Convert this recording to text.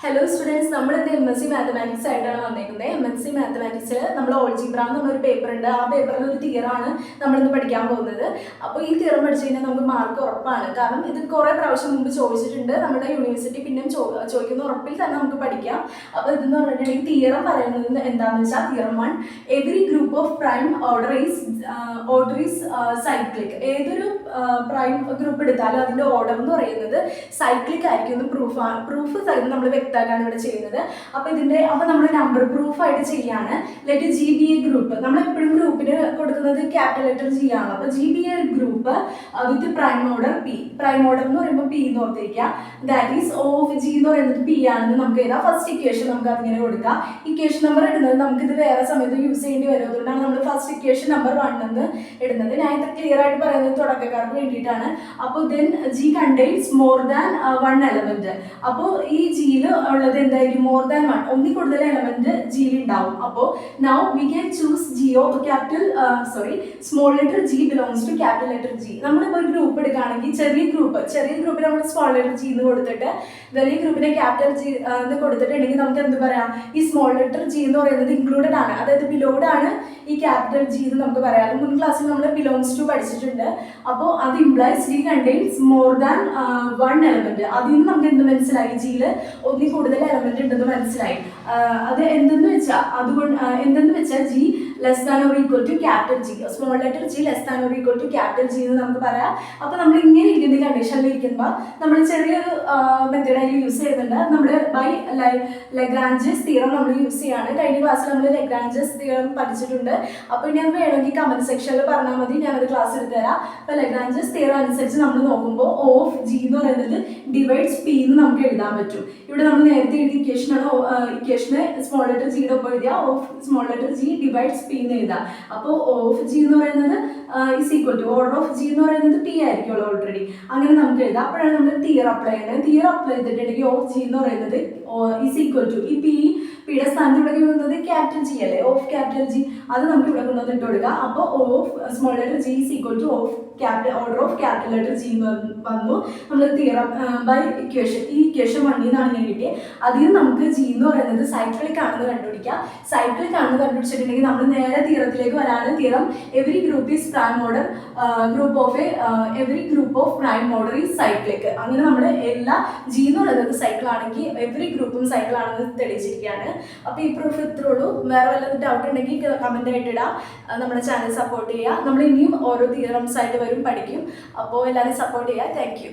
Hello students, നമ്മളിത് MSc mathematics ആയിട്ടാണ് വന്നേക്കുന്നത്. MSc മാത്തമാറ്റിക്സിൽ നമ്മൾ ഓൾജിബ്ര എന്നൊരു പേപ്പർ ഉണ്ട്. ആ പേപ്പറിൽ ഒരു തിയറാണ് നമ്മളിന്ന് പഠിക്കാൻ പോകുന്നത്. അപ്പോൾ ഈ തിയറം പഠിച്ചു കഴിഞ്ഞാൽ നമുക്ക് മാർക്ക് ഉറപ്പാണ്. കാരണം ഇത് കുറേ പ്രാവശ്യം മുമ്പ് ചോദിച്ചിട്ടുണ്ട്. നമ്മുടെ യൂണിവേഴ്സിറ്റി പിന്നെയും ചോദിക്കുന്ന ഉറപ്പിൽ തന്നെ നമുക്ക് പഠിക്കാം. അപ്പോൾ ഇതെന്ന് പറഞ്ഞിട്ടുണ്ടെങ്കിൽ തിയറം പറയുന്നത് എന്താണെന്ന് വെച്ചാൽ theorem 1, every group of prime order is cyclic. ഏതൊരു പ്രൈം ഗ്രൂപ്പ് എടുത്താലും അതിൻ്റെ ഓർഡർ എന്ന് പറയുന്നത് സൈക്ലിക് ആയിരിക്കും. പ്രൂഫ് സഹിതം നമ്മൾ വ്യക്തമാക്കാണ് ഇവിടെ ചെയ്യുന്നത്. അപ്പോൾ നമ്മൾ നമ്പർ പ്രൂഫായിട്ട് ചെയ്യാണ്. ലെറ്റ് GBA ഗ്രൂപ്പ്, നമ്മൾ എപ്പോഴും ഗ്രൂപ്പിന് കൊടുക്കുന്നത് ക്യാപിറ്റൽ ലെറ്റർ G ആണ്. അപ്പോൾ GBA ഗ്രൂപ്പ് വിത്ത് prime order P. Prime order എന്ന് പറയുമ്പോൾ P എന്ന് ഓർത്തിരിക്കുക. That is O of G എന്ന് പറയുന്നത് P ആണെന്ന് നമുക്ക് എഴുതാം. ഫസ്റ്റ് ഇക്വേഷൻ നമുക്ക് അതിങ്ങനെ കൊടുക്കാം. ഇക്വേഷൻ നമ്പർ ഇടുന്നത് നമുക്കിത് വേറെ സമയത്ത് യൂസ് ചെയ്യേണ്ടി വരും. അതുകൊണ്ടാണ് നമ്മൾ ഫസ്റ്റ് ഇക്വേഷൻ നമ്പർ 1 എന്ന് ഇടുന്നത്. ഞാൻ ഇത് ക്ലിയർ ആയിട്ട് പറയുന്നത് തുടക്കക്കാർക്ക് വേണ്ടിയിട്ടാണ്. അപ്പോൾ then G contains more than 1 element. അപ്പോൾ ഈ ജിയിൽ ഉള്ളത് എന്തായിരിക്കും? മോർ ദാൻ 1, ഒന്നിൽ കൂടുതൽ എലമെന്റ് ജിയിൽ ഉണ്ടാവും. അപ്പോൾ now we can choose small letter G belongs to capital letter G. നമ്മളിപ്പോൾ ഒരു ഗ്രൂപ്പ് എടുക്കുകയാണെങ്കിൽ ചെറിയ ഗ്രൂപ്പിന് നമ്മൾ സ്മോൾ ലെറ്റർ G എന്ന് കൊടുത്തിട്ട് വലിയ ഗ്രൂപ്പിനെ ക്യാപിറ്റൽ G എന്ന് കൊടുത്തിട്ടുണ്ടെങ്കിൽ നമുക്ക് എന്ത് പറയാം? ഈ സ്മോൾ ലെറ്റർ G എന്ന് പറയുന്നത് ഇൻക്ലൂഡഡ് ആണ്, അതായത് ബിലോഡ് ആണ് ഈ ക്യാപിറ്റൽ G എന്ന് നമുക്ക് പറയാം. മുൻ ക്ലാസ്സിൽ നമ്മൾ ബിലോങ്സ് ടു പഠിച്ചിട്ടുണ്ട്. അപ്പോൾ അത് implies G contains more than 1 element. അതിൽ നിന്ന് നമുക്ക് എന്ത് മനസ്സിലായി? ജിയിൽ ഒന്നിൽ കൂടുതൽ എലമെന്റ് ഉണ്ടെന്ന് മനസ്സിലായി. അത് എന്തെന്ന് വെച്ചാൽ G less than or equal to capital G, small letter G less than or equal to capital G എന്ന് നമുക്ക് പറയാം. അപ്പോൾ നമ്മൾ ഇങ്ങനെ ഇരിക്കുന്ന കണ്ടീഷനിൽ ഇരിക്കുമ്പോൾ നമ്മൾ ചെറിയൊരു മെത്തേഡ് അതിൽ യൂസ് ചെയ്യുന്നുണ്ട്. നമ്മുടെ ബൈ ലഗ്രാഞ്ചസ് തിയറം നമ്മൾ യൂസ് ചെയ്യാണ്. കഴിഞ്ഞ ക്ലാസ്സിൽ നമ്മൾ ലഗ്രാഞ്ചസ് തിയറം പഠിച്ചിട്ടുണ്ട്. അപ്പോൾ ഇനി അത് വേണമെങ്കിൽ കമന്റ് സെക്ഷനിൽ പറഞ്ഞാൽ മതി, ഞാനത് ക്ലാസ് എടുത്ത് തരാം. അപ്പോൾ ലഗ്രാഞ്ചസ് തിയറം അനുസരിച്ച് നമ്മൾ നോക്കുമ്പോൾ O of G എന്ന് പറയുന്നത് ഡിവൈഡ്സ് P എന്ന് നമുക്ക് എഴുതാൻ പറ്റും. ഇവിടെ നമ്മൾ നേരത്തെ എഴുതിയ ഇക്വേഷന് സ്മോൾ ലെറ്റർ Gയുടെ ഒപ്പം എഴുതിയ O of small letter G divides P എന്ന് എഴുതാം. അപ്പോൾ O of G എന്ന് പറയുന്നത് is equal to order of G എന്ന് പറയുന്നത് P ആയിരിക്കുമല്ലോ ഓൾറെഡി. അങ്ങനെ നമുക്ക് എഴുതാം. അപ്പോഴാണ് നമ്മൾ തിയറം അപ്ലൈ ചെയ്യുന്നത്. തിയറം അപ്ലൈ ചെയ്തിട്ടുണ്ടെങ്കിൽ O of G എന്ന് പറയുന്നത് ഇസ് ഈക്വൽ ടു ഈ പിയുടെ സ്ഥാനത്ത് ഇവിടെ കൊണ്ടുവന്നത് ക്യാപിറ്റൽ G അല്ലേ, ഓഫ് ക്യാപിറ്റൽ G, അത് നമുക്ക് ഇവിടെ കൊണ്ടുവന്നിട്ട് കൊടുക്കാം. അപ്പോൾ O of small letter G is equal to order of capital letter G എന്ന് വന്നു. നമ്മൾ തിയറം ബൈ ഇക്വേഷൻ, ഈ ഇക്വേഷൻ 1 എന്നാണ് ഇങ്ങനെ കിട്ടിയത്. അതിൽ നിന്ന് നമുക്ക് G എന്ന് പറയുന്നത് സൈക്ലിക് ആണെന്ന് കണ്ടുപിടിക്കാം. സൈക്ലിക് ആണെന്ന് കണ്ടുപിടിച്ചിട്ടുണ്ടെങ്കിൽ നമ്മൾ നേരെ തിയറത്തിലേക്ക് വരാണ്. Theorem every group is prime order every group of prime order is cyclic. അങ്ങനെ നമ്മൾ എല്ലാ G എന്ന് പറയുന്നത് സൈക്കിൾ ആണെങ്കിൽ എവറി ഗ്രൂപ്പും സൈക്കിൾ ആണെന്ന് തെളിയിച്ചിരിക്കുകയാണ്. അപ്പോൾ ഈ പ്രൂഫ് ഇത്രേ ഉള്ളൂ. വേറെ വല്ലതും ഡൗട്ട് ഉണ്ടെങ്കിൽ കമന്റ് ആയിട്ട് ഇടാം. നമ്മുടെ ചാനൽ സപ്പോർട്ട് ചെയ്യുക. നമ്മൾ ഇനിയും ഓരോ തിയറംസ് ആയിട്ട് വരും പഠിക്കും. അപ്പോൾ എല്ലാവരും സപ്പോർട്ട് ചെയ്യുക. Thank you.